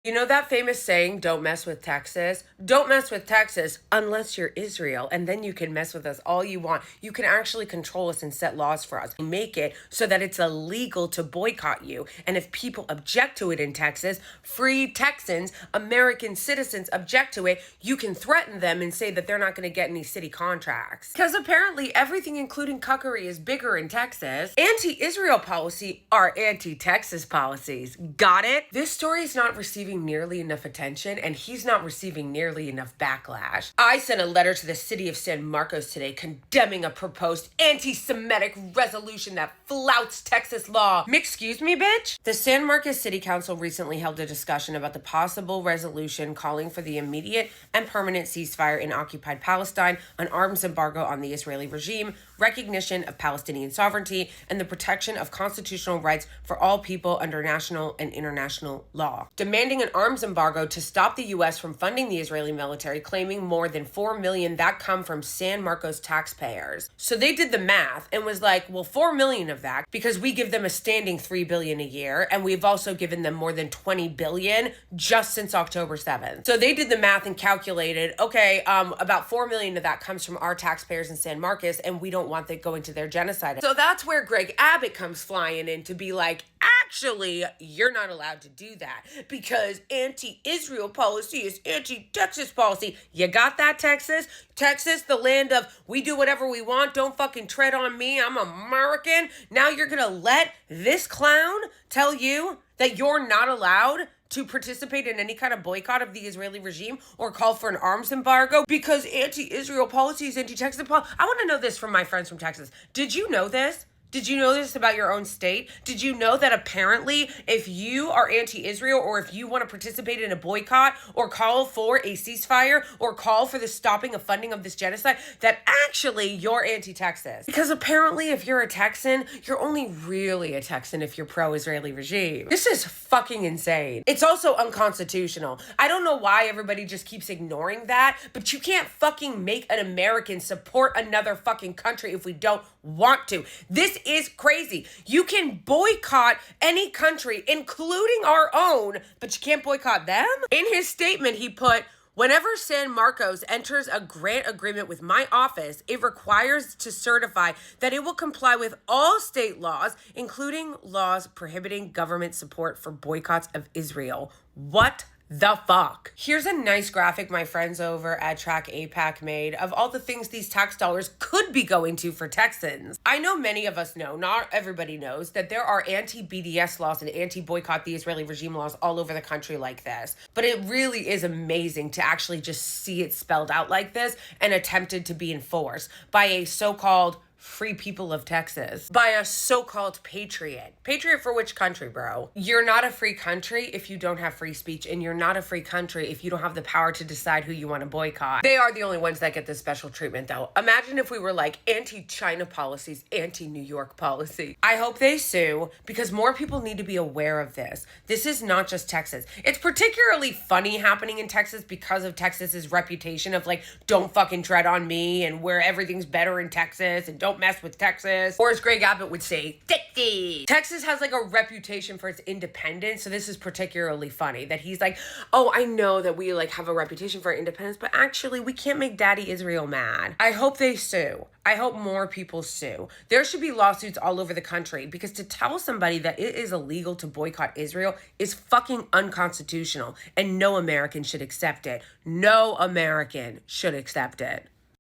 You know that famous saying, don't mess with Texas? Don't mess with Texas unless you're Israel, and then you can mess with us all you want. You can actually control us and set laws for us. Make it so that it's illegal to boycott you. And if people object to it in Texas, free Texans, American citizens object to it, you can threaten them and say that they're not going to get any city contracts. Because apparently everything, including cuckery, is bigger in Texas. Anti-Israel policy are anti-Texas policies. Got it? This story is not receiving nearly enough attention, and he's not receiving nearly enough backlash. I sent a letter to the city of San Marcos today condemning a proposed anti-Semitic resolution that flouts Texas law. Excuse me, bitch? The San Marcos City Council recently held a discussion about the possible resolution calling for the immediate and permanent ceasefire in occupied Palestine, an arms embargo on the Israeli regime, recognition of Palestinian sovereignty, and the protection of constitutional rights for all people under national and international law. Demanding an arms embargo to stop the U.S. from funding the Israeli military, claiming more than $4 million that come from San Marcos taxpayers. So they did the math and was like, well, $4 million of that, because we give them a standing $3 billion a year, and we've also given them more than $20 billion just since October 7th. So they did the math and calculated, okay, about $4 million of that comes from our taxpayers in San Marcos, and we don't want that going to their genocide. So that's where Greg Abbott comes flying in to be like, actually, you're not allowed to do that because anti-Israel policy is anti-Texas policy. You got that, Texas? Texas, the land of we do whatever we want, don't fucking tread on me, I'm American. Now you're gonna let this clown tell you that you're not allowed to participate in any kind of boycott of the Israeli regime or call for an arms embargo because anti-Israel policy is anti-Texas policy? I want to know this from my friends from Texas. Did you know this? Did you know this about your own state? Did you know that apparently if you are anti-Israel or if you want to participate in a boycott or call for a ceasefire or call for the stopping of funding of this genocide, that actually you're anti-Texas? Because apparently if you're a Texan, you're only really a Texan if you're pro-Israeli regime. This is fucking insane. It's also unconstitutional. I don't know why everybody just keeps ignoring that, but you can't fucking make an American support another fucking country if we don't want to. This is crazy. You can boycott any country, including our own, but you can't boycott them? In his statement, he put, whenever San Marcos enters a grant agreement with my office, it requires to certify that it will comply with all state laws, including laws prohibiting government support for boycotts of Israel. What the fuck? Here's a nice graphic my friends over at Track APAC made of all the things these tax dollars could be going to for Texans. I know many of us know, not everybody knows, that there are anti-BDS laws and anti-boycott the Israeli regime laws all over the country like this. But it really is amazing to actually just see it spelled out like this and attempted to be enforced by a so-called free people of Texas, by a so-called patriot. Patriot for which country, bro? You're not a free country if you don't have free speech, and you're not a free country if you don't have the power to decide who you want to boycott. They are the only ones that get this special treatment, though. Imagine if we were like anti-China policies, anti-New York policy. I hope they sue because more people need to be aware of this. This is not just Texas. It's particularly funny happening in Texas because of Texas's reputation of like, don't fucking tread on me and where everything's better in Texas and don't mess with Texas. Or as Greg Abbott would say, Texas. Texas has like a reputation for its independence. So this is particularly funny that he's like, oh, I know that we like have a reputation for independence, but actually we can't make Daddy Israel mad. I hope they sue. I hope more people sue. There should be lawsuits all over the country because to tell somebody that it is illegal to boycott Israel is fucking unconstitutional and no American should accept it. No American should accept it.